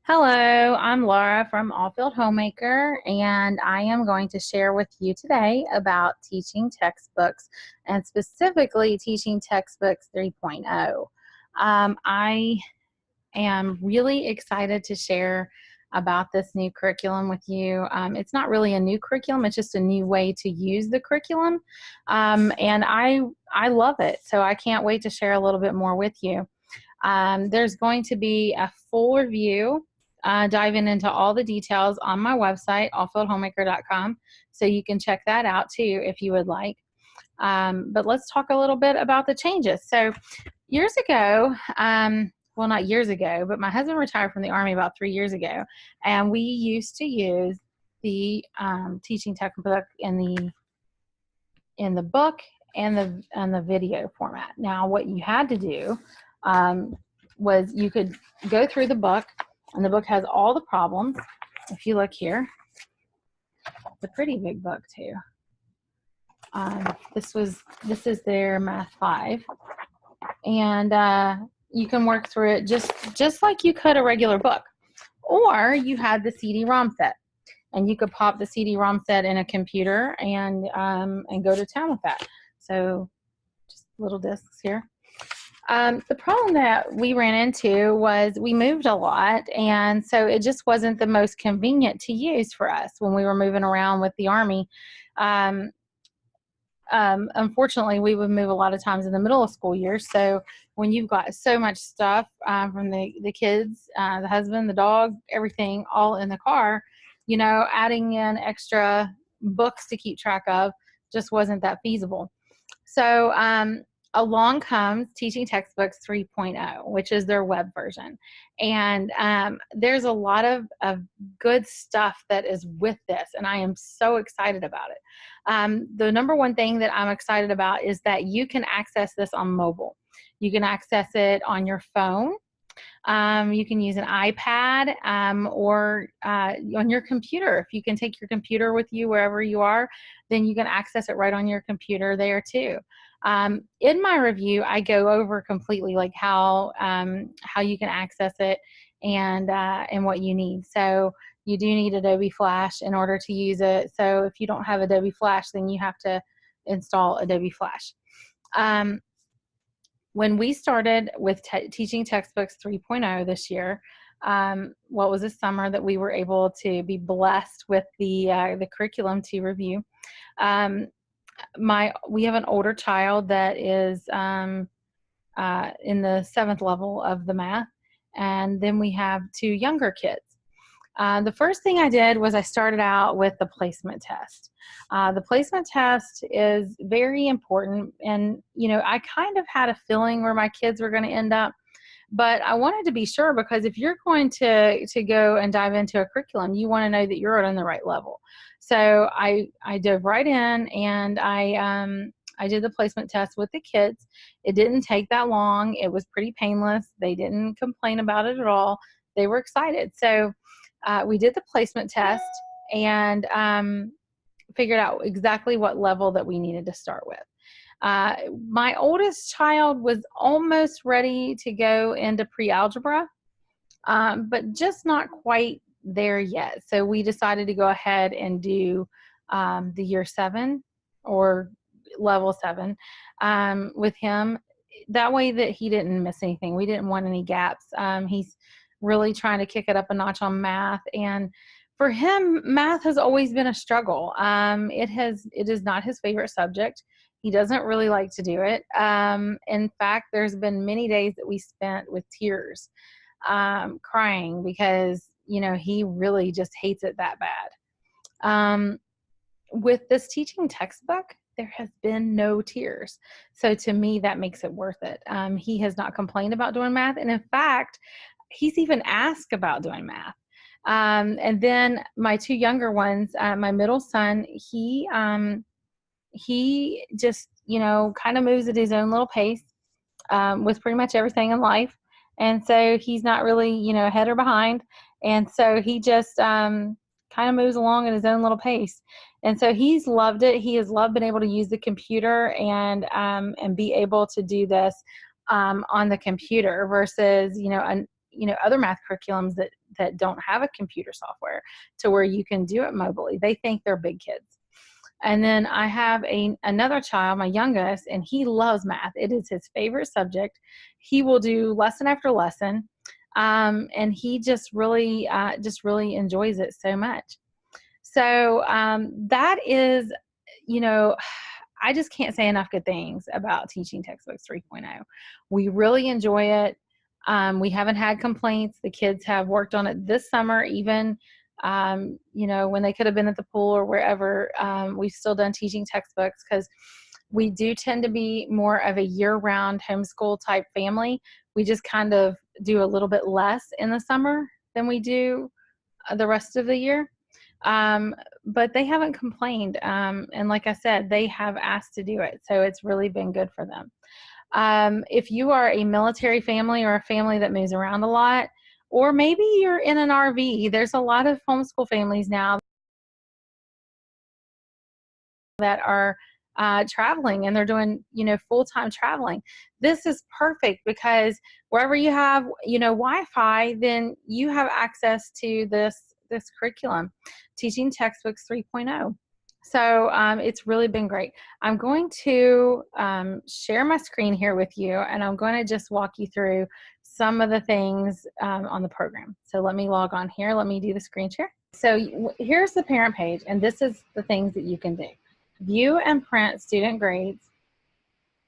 Hello, I'm Laura from Allfield Homemaker, and I am going to share with you today about teaching textbooks and specifically teaching textbooks 3.0. I am really excited to share about this new curriculum with you. It's not really a new curriculum, it's just a new way to use the curriculum, and I love it, so I can't wait to share a little bit more with you. There's going to be a full review diving into all the details on my website, allfieldhomemaker.com, so you can check that out too if you would like. But let's talk a little bit about the changes. So years ago, well, not years ago, but my husband retired from the Army about 3 years ago, and we used to use the teaching textbook in the book and the video format. Now, what you had to do was you could go through the book, and the book has all the problems. If you look here, it's a pretty big book too. This is their Math 5, and you can work through it just like you could a regular book. Or you had the CD-ROM set, and you could pop the CD-ROM set in a computer and go to town with that. So just little discs here. The problem that we ran into was we moved a lot, and so it just wasn't the most convenient to use for us when we were moving around with the Army. Unfortunately, we would move a lot of times in the middle of school year, so when you've got so much stuff from the kids, the husband, the dog, everything all in the car, adding in extra books to keep track of just wasn't that feasible. So along comes Teaching Textbooks 3.0, which is their web version. And there's a lot of good stuff that is with this, and I am so excited about it. The number one thing that I'm excited about is that you can access this on mobile. You can access it on your phone. You can use an iPad or on your computer. If you can take your computer with you wherever you are, then you can access it right on your computer there too. In my review, I go over completely like how you can access it and what you need. So you do need Adobe Flash in order to use it. So if you don't have Adobe Flash, then you have to install Adobe Flash. When we started with Teaching Textbooks 3.0 this year, what was a summer that we were able to be blessed with the curriculum to review. We have an older child that is in the 7th level of the math, and then we have 2 younger kids. The first thing I did was I started out with the placement test. The placement test is very important, and I kind of had a feeling where my kids were going to end up, but I wanted to be sure, because if you're going to go and dive into a curriculum, you want to know that you're on the right level. So I dove right in, and I did the placement test with the kids. It didn't take that long. It was pretty painless. They didn't complain about it at all. They were excited. So we did the placement test and figured out exactly what level that we needed to start with. My oldest child was almost ready to go into pre-algebra, but just not quite there yet. So we decided to go ahead and do the year 7 or level 7 with him. That way that he didn't miss anything. We didn't want any gaps. He's really trying to kick it up a notch on math, and for him, math has always been a struggle. It is not his favorite subject. He doesn't really like to do it. In fact, there's been many days that we spent with tears, crying, because he really just hates it that bad. With this teaching textbook, there has been no tears. So to me, that makes it worth it. He has not complained about doing math, and in fact, he's even asked about doing math. And then my 2 younger ones, my middle son, he just, kind of moves at his own little pace with pretty much everything in life. And so he's not really, ahead or behind. And so he just kind of moves along at his own little pace. And so he's loved it. He has loved being able to use the computer and be able to do this on the computer versus, other math curriculums that don't have a computer software to where you can do it mobily. They think they're big kids. And then I have another child, my youngest, and he loves math. It is his favorite subject. He will do lesson after lesson, and he just really enjoys it so much. So that is, I just can't say enough good things about Teaching Textbooks 3.0. We really enjoy it. We haven't had complaints. The kids have worked on it this summer, even when they could have been at the pool or wherever. We've still done teaching textbooks because we do tend to be more of a year-round homeschool type family. We just kind of do a little bit less in the summer than we do the rest of the year. But they haven't complained. And like I said, they have asked to do it. So it's really been good for them. If you are a military family or a family that moves around a lot, or maybe you're in an RV, there's a lot of homeschool families now that are traveling, and they're doing, full-time traveling. This is perfect because wherever you have, Wi-Fi, then you have access to this curriculum, Teaching Textbooks 3.0. So it's really been great. I'm going to share my screen here with you, and I'm going to just walk you through some of the things on the program. So let me log on here. Let me do the screen share. So here's the parent page, and this is the things that you can do. View and print student grades.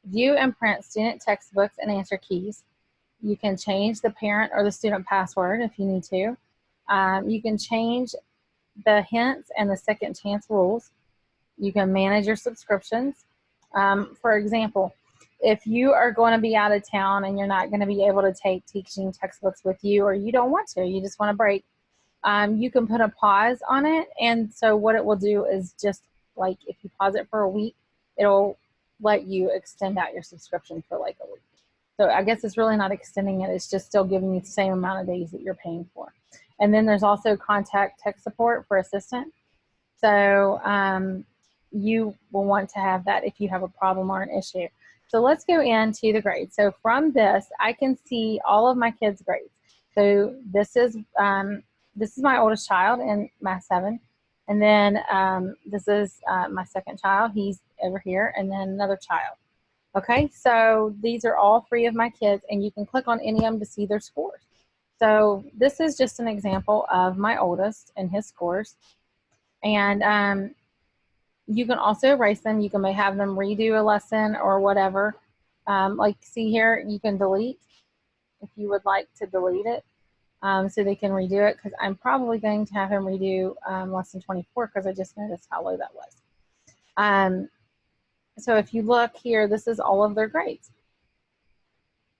View and print student textbooks and answer keys. You can change the parent or the student password if you need to. You can change the hints and the second chance rules. You can manage your subscriptions. For example, if you are going to be out of town and you're not going to be able to take teaching textbooks with you, or you don't want to, you just want a break, you can put a pause on it. And so what it will do is just like if you pause it for a week, it'll let you extend out your subscription for like a week. So I guess it's really not extending it. It's just still giving you the same amount of days that you're paying for. And then there's also contact tech support for assistant. So you will want to have that if you have a problem or an issue. So let's go into the grades. So from this, I can see all of my kids' grades. So this is my oldest child in Math 7. And then this is my second child. He's over here. And then another child. Okay, so these are all 3 of my kids, and you can click on any of them to see their scores. So this is just an example of my oldest and his scores. And you can also erase them. You can have them redo a lesson or whatever. Like see here, you can delete if you would like to delete it. So they can redo it, because I'm probably going to have him redo lesson 24 because I just noticed how low that was. So if you look here, this is all of their grades.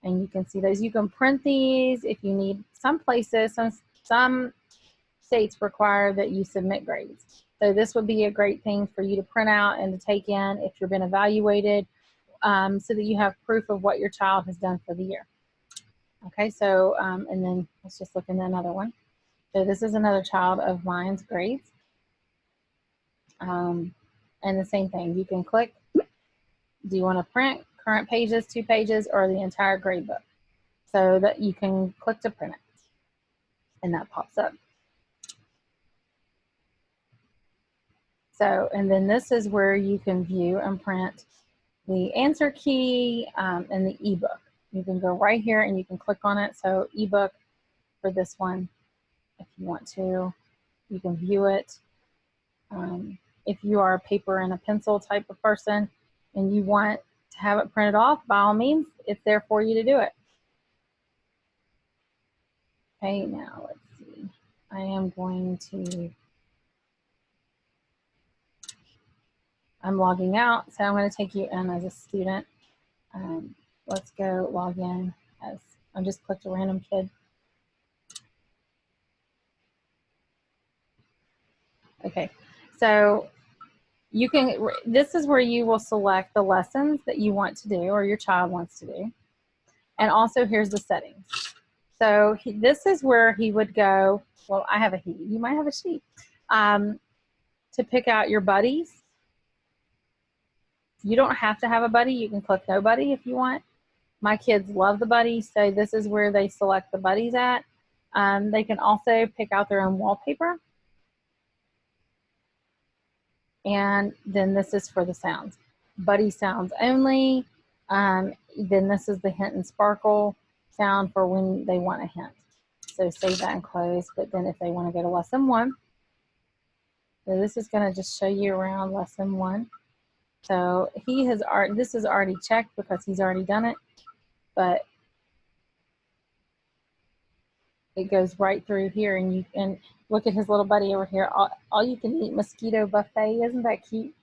And you can see those. You can print these if you need. Some places, some states require that you submit grades. So this would be a great thing for you to print out and to take in if you're being evaluated, so that you have proof of what your child has done for the year. Okay, so, and then let's just look in another one. So this is another child of mine's grades. And the same thing, you can click, do you want to print current pages, 2 pages, or the entire grade book? So that you can click to print it, and that pops up. So, and then this is where you can view and print the answer key and the ebook. You can go right here and you can click on it. So ebook for this one, if you want to, you can view it. If you are a paper and a pencil type of person and you want to have it printed off, by all means, it's there for you to do it. Okay, now let's see. I am going to, I'm logging out, so I'm going to take you in as a student. Let's go log in as, I just clicked a random kid. Okay, so you can, this is where you will select the lessons that you want to do or your child wants to do. And also here's the settings. So this is where he would go, well, I have a he, you might have a she, to pick out your buddies. You don't have to have a buddy. You can click nobody if you want. My kids love the buddies, so this is where they select the buddies at. They can also pick out their own wallpaper. And then this is for the sounds. Buddy sounds only. Then this is the hint and sparkle sound for when they want a hint. So save that and close. But then if they want to go to lesson 1, so this is going to just show you around lesson 1. So he has already, this is already checked because he's already done it, but it goes right through here, and you can look at his little buddy over here. All you can eat mosquito buffet. Isn't that cute?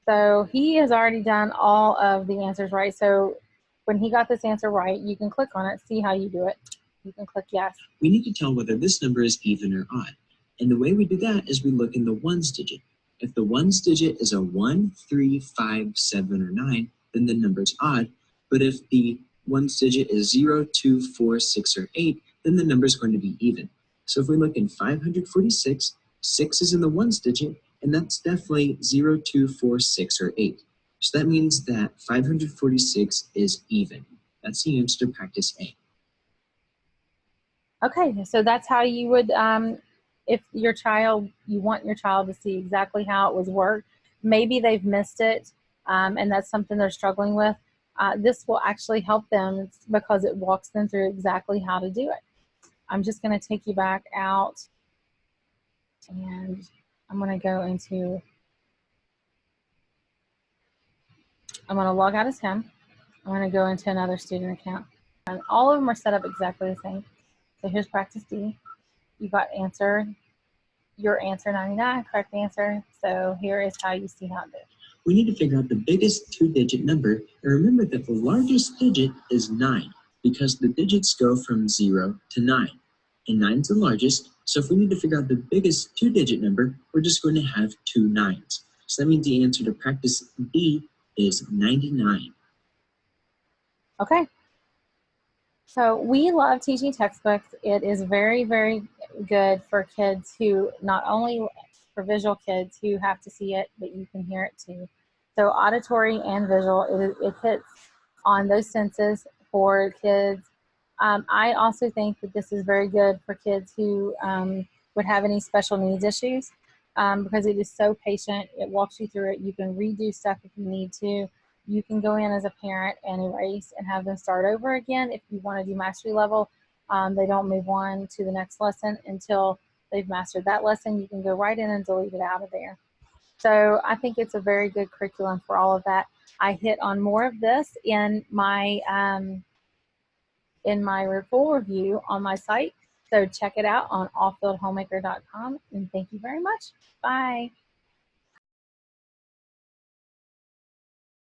So he has already done all of the answers right. So when he got this answer right, you can click on it, see how you do it. You can click yes. We need to tell whether this number is even or odd. And the way we do that is we look in the ones digit. If the ones digit is a 1, 3, 5, 7, or 9, then the number is odd. But if the ones digit is 0, 2, 4, 6, or 8, then the number is going to be even. So if we look in 546, 6 is in the ones digit, and that's definitely 0, 2, 4, 6, or 8. So that means that 546 is even. That's the answer to practice A. Okay, so that's how you would, if your child, you want your child to see exactly how it was worked, maybe they've missed it, and that's something they're struggling with. This will actually help them because it walks them through exactly how to do it. I'm just going to take you back out, and I'm going to go into, I'm going to log out as him. I'm going to go into another student account. And all of them are set up exactly the same. So here's practice D. You got answer, your answer 99, correct answer. So here is how you see how it goes. We need to figure out the biggest two-digit number, and remember that the largest digit is 9, because the digits go from 0 to 9. And 9 is the largest, so if we need to figure out the biggest two-digit number, we're just going to have 2 9s. So that means the answer to practice B is 99. Okay. So we love teaching textbooks. It is very, very good for kids who, not only for visual kids who have to see it, but you can hear it too. So auditory and visual, it hits on those senses for kids. I also think that this is very good for kids who would have any special needs issues because it is so patient. It walks you through it. You can redo stuff if you need to. You can go in as a parent and erase and have them start over again if you want to do mastery level. They don't move on to the next lesson until they've mastered that lesson. You can go right in and delete it out of there. So I think it's a very good curriculum for all of that. I hit on more of this in my full review on my site. So check it out on allfieldhomemaker.com, and thank you very much. Bye.